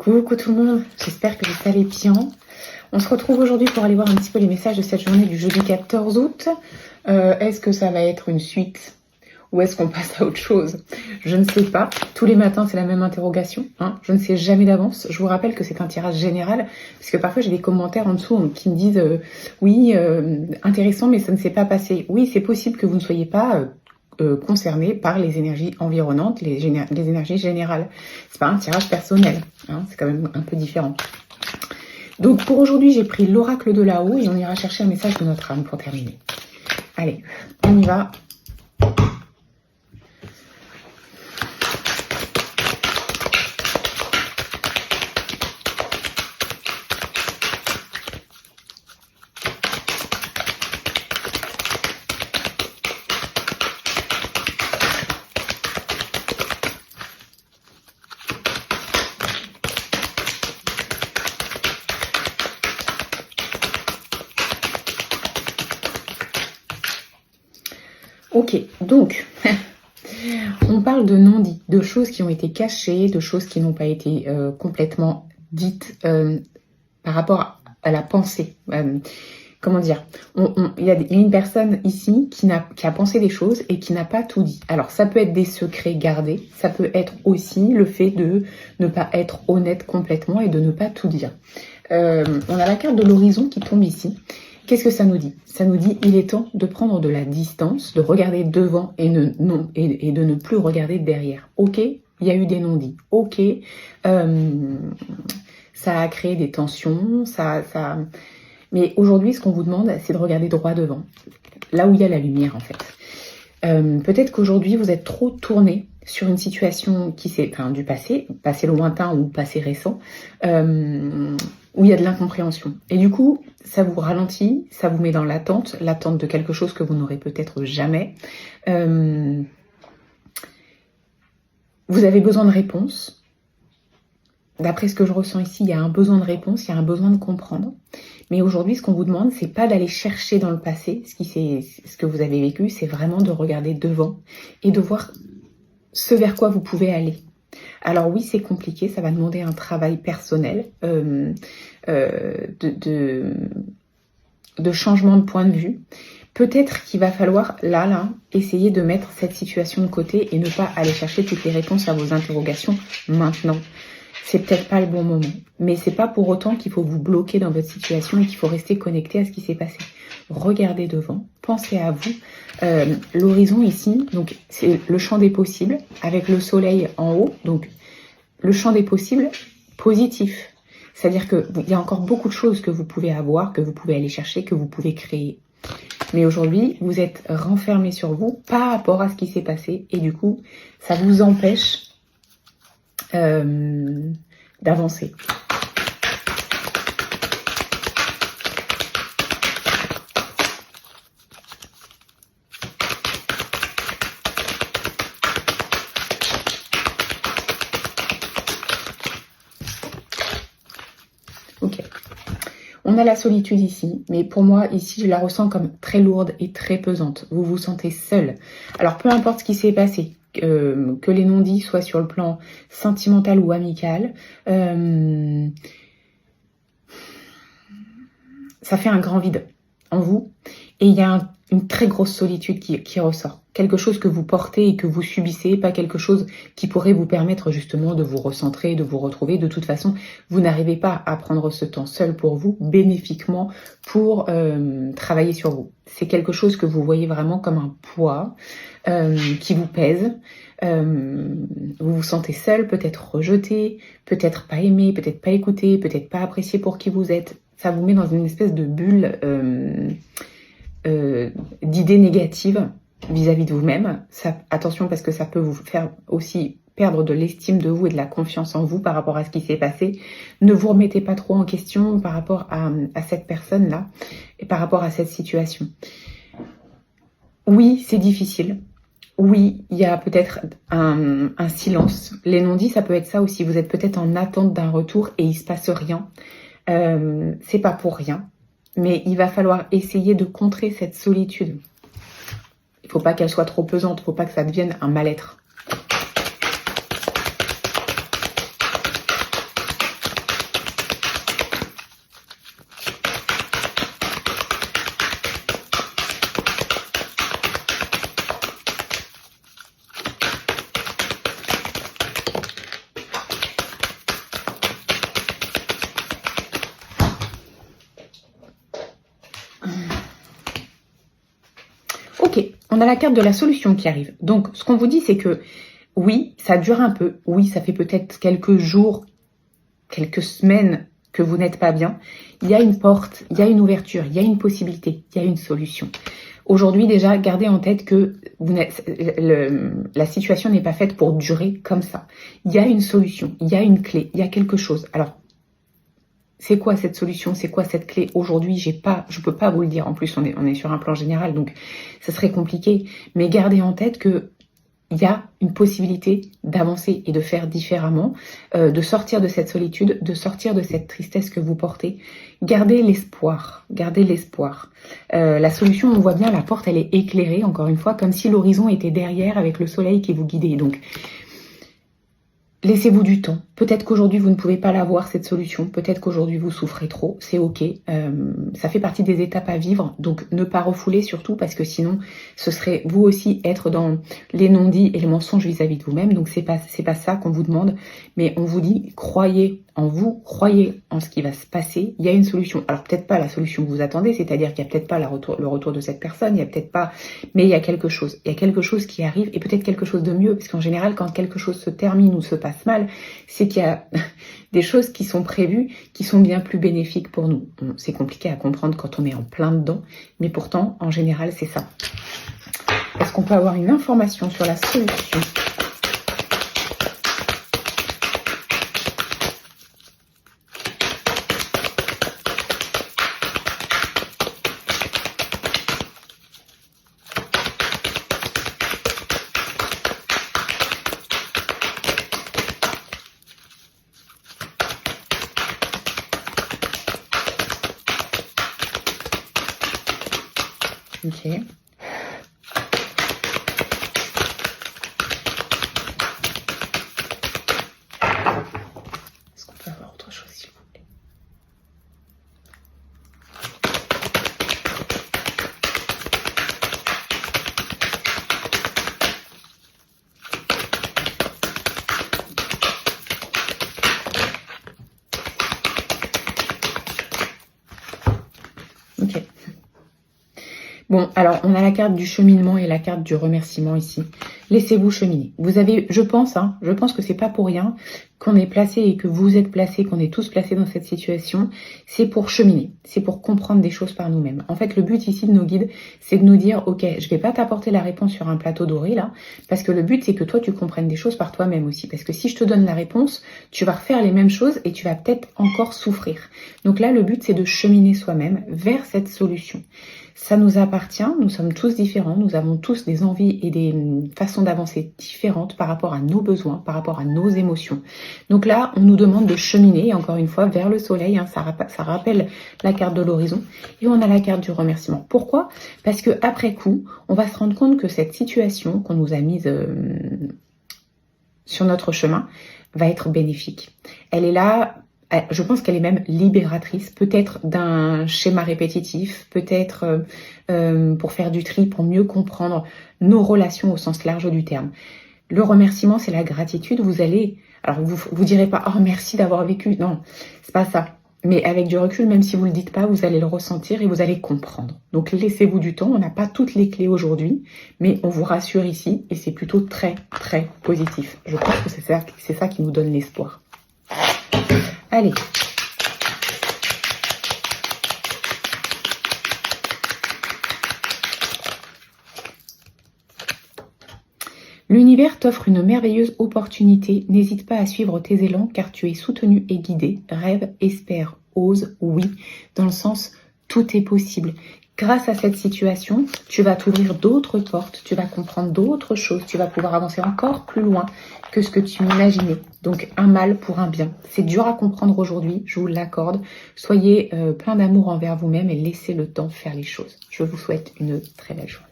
Coucou tout le monde, j'espère que vous allez bien. On se retrouve aujourd'hui pour aller voir un petit peu les messages de cette journée du jeudi 14 août. Est-ce que ça va être une suite ou est-ce qu'on passe à autre chose? Je ne sais pas. Tous les matins, c'est la même interrogation. Je ne sais jamais d'avance. Je vous rappelle que c'est un tirage général parce que parfois j'ai des commentaires en dessous qui me disent oui, intéressant, mais ça ne s'est pas passé. Oui, c'est possible que vous ne soyez pas concernés par les énergies environnantes, les énergies générales. C'est pas un tirage personnel, c'est quand même un peu différent. Donc pour aujourd'hui, j'ai pris l'oracle de là-haut et on ira chercher un message de notre âme pour terminer. Allez, on y va. Ok, donc, on parle de non-dits, de choses qui ont été cachées, de choses qui n'ont pas été complètement dites par rapport à la pensée. Comment dire, il y a une personne ici qui a pensé des choses et qui n'a pas tout dit. Alors, ça peut être des secrets gardés, ça peut être aussi le fait de ne pas être honnête complètement et de ne pas tout dire. On a la carte de l'horizon qui tombe ici. Qu'est-ce que ça nous dit? Ça nous dit il est temps de prendre de la distance, de regarder devant et de ne plus regarder derrière. Ok, il y a eu des non-dits. Ok, ça a créé des tensions. Mais aujourd'hui, ce qu'on vous demande, c'est de regarder droit devant, là où il y a la lumière en fait. Peut-être qu'aujourd'hui, vous êtes trop tourné sur une situation du passé lointain ou passé récent, où il y a de l'incompréhension. Et du coup, ça vous ralentit, ça vous met dans l'attente de quelque chose que vous n'aurez peut-être jamais. Vous avez besoin de réponses. D'après ce que je ressens ici, il y a un besoin de réponse, il y a un besoin de comprendre. Mais aujourd'hui, ce qu'on vous demande, c'est pas d'aller chercher dans le passé ce que vous avez vécu, c'est vraiment de regarder devant et de voir ce vers quoi vous pouvez aller. Alors oui, c'est compliqué, ça va demander un travail personnel, de changement de point de vue. Peut-être qu'il va falloir, là, essayer de mettre cette situation de côté et ne pas aller chercher toutes les réponses à vos interrogations maintenant. C'est peut-être pas le bon moment, mais c'est pas pour autant qu'il faut vous bloquer dans votre situation et qu'il faut rester connecté à ce qui s'est passé. Regardez devant, pensez à vous. L'horizon ici, donc c'est le champ des possibles avec le soleil en haut, donc le champ des possibles positif. C'est-à-dire qu'il y a encore beaucoup de choses que vous pouvez avoir, que vous pouvez aller chercher, que vous pouvez créer. Mais aujourd'hui, vous êtes renfermé sur vous par rapport à ce qui s'est passé et du coup, ça vous empêche d'avancer. Ok. On a la solitude ici, mais pour moi, ici, je la ressens comme très lourde et très pesante. Vous vous sentez seul. Alors, peu importe ce qui s'est passé, que les non-dits soient sur le plan sentimental ou amical, ça fait un grand vide en vous et il y a une très grosse solitude qui ressort. Quelque chose que vous portez et que vous subissez, pas quelque chose qui pourrait vous permettre justement de vous recentrer, de vous retrouver. De toute façon, vous n'arrivez pas à prendre ce temps seul pour vous, bénéfiquement, pour travailler sur vous. C'est quelque chose que vous voyez vraiment comme un poids qui vous pèse. Vous vous sentez seul, peut-être rejeté, peut-être pas aimé, peut-être pas écouté, peut-être pas apprécié pour qui vous êtes. Ça vous met dans une espèce de bulle d'idées négatives vis-à-vis de vous-même. Attention parce que ça peut vous faire aussi perdre de l'estime de vous et de la confiance en vous par rapport à ce qui s'est passé. Ne vous remettez pas trop en question par rapport à cette personne-là et par rapport à cette situation. Oui, c'est difficile. Oui, il y a peut-être un silence. Les non-dits, ça peut être ça aussi. Vous êtes peut-être en attente d'un retour et il se passe rien. C'est pas pour rien. Mais il va falloir essayer de contrer cette solitude. Il ne faut pas qu'elle soit trop pesante, il ne faut pas que ça devienne un mal-être. On a la carte de la solution qui arrive. Donc, ce qu'on vous dit, c'est que oui, ça dure un peu. Oui, ça fait peut-être quelques jours, quelques semaines que vous n'êtes pas bien. Il y a une porte, il y a une ouverture, il y a une possibilité, il y a une solution. Aujourd'hui, déjà, gardez en tête que la situation n'est pas faite pour durer comme ça. Il y a une solution, il y a une clé, il y a quelque chose. Alors, c'est quoi cette solution? C'est quoi cette clé? Aujourd'hui, je peux pas vous le dire. En plus, on est sur un plan général, donc ça serait compliqué. Mais gardez en tête que il y a une possibilité d'avancer et de faire différemment, de sortir de cette solitude, de sortir de cette tristesse que vous portez. Gardez l'espoir, gardez l'espoir. La solution, on voit bien, la porte, elle est éclairée, encore une fois, comme si l'horizon était derrière avec le soleil qui vous guidait. Donc, laissez-vous du temps. Peut-être qu'aujourd'hui, vous ne pouvez pas l'avoir, cette solution. Peut-être qu'aujourd'hui, vous souffrez trop. C'est OK. Ça fait partie des étapes à vivre. Donc, ne pas refouler surtout parce que sinon, ce serait vous aussi être dans les non-dits et les mensonges vis-à-vis de vous-même. Donc, c'est pas ça qu'on vous demande. Mais on vous dit, croyez en vous, croyez en ce qui va se passer. Il y a une solution. Alors, peut-être pas la solution que vous attendez. C'est-à-dire qu'il n'y a peut-être pas le retour de cette personne. Il n'y a peut-être pas... Mais il y a quelque chose. Il y a quelque chose qui arrive et peut-être quelque chose de mieux. Parce qu'en général, quand quelque chose se termine ou se passe mal, c'est qu'il y a des choses qui sont prévues, qui sont bien plus bénéfiques pour nous. C'est compliqué à comprendre quand on est en plein dedans, mais pourtant, en général, c'est ça. Est-ce qu'on peut avoir une information sur la solution ? Ok. Est-ce qu'on peut avoir autre chose, s'il vous plaît? Ok. Bon, alors, on a la carte du cheminement et la carte du remerciement ici. Laissez-vous cheminer. Vous avez, je pense que c'est pas pour rien qu'on est placé et que vous êtes placé, qu'on est tous placés dans cette situation. C'est pour cheminer. C'est pour comprendre des choses par nous-mêmes. En fait, le but ici de nos guides, c'est de nous dire, ok, je vais pas t'apporter la réponse sur un plateau doré, là, parce que le but, c'est que toi, tu comprennes des choses par toi-même aussi. Parce que si je te donne la réponse, tu vas refaire les mêmes choses et tu vas peut-être encore souffrir. Donc là, le but, c'est de cheminer soi-même vers cette solution. Ça nous appartient, nous sommes tous différents, nous avons tous des envies et des façons d'avancer différentes par rapport à nos besoins, par rapport à nos émotions. Donc là, on nous demande de cheminer, encore une fois, vers le soleil, hein, ça rappelle la carte de l'horizon, et on a la carte du remerciement. Pourquoi ? Parce que après coup, on va se rendre compte que cette situation qu'on nous a mise sur notre chemin va être bénéfique. Elle est là... Je pense qu'elle est même libératrice, peut-être d'un schéma répétitif, peut-être pour faire du tri, pour mieux comprendre nos relations au sens large du terme. Le remerciement, c'est la gratitude. Vous allez, alors vous direz pas, oh merci d'avoir vécu. Non, c'est pas ça. Mais avec du recul, même si vous le dites pas, vous allez le ressentir et vous allez comprendre. Donc laissez-vous du temps. On n'a pas toutes les clés aujourd'hui, mais on vous rassure ici et c'est plutôt très très positif. Je pense que c'est ça qui nous donne l'espoir. Allez. L'univers t'offre une merveilleuse opportunité. N'hésite pas à suivre tes élans car tu es soutenu et guidé. Rêve, espère, ose, oui. Dans le sens, tout est possible. Grâce à cette situation, tu vas t'ouvrir d'autres portes, tu vas comprendre d'autres choses, tu vas pouvoir avancer encore plus loin que ce que tu imaginais. Donc, un mal pour un bien. C'est dur à comprendre aujourd'hui, je vous l'accorde. Soyez plein d'amour envers vous-même et laissez le temps faire les choses. Je vous souhaite une très belle journée.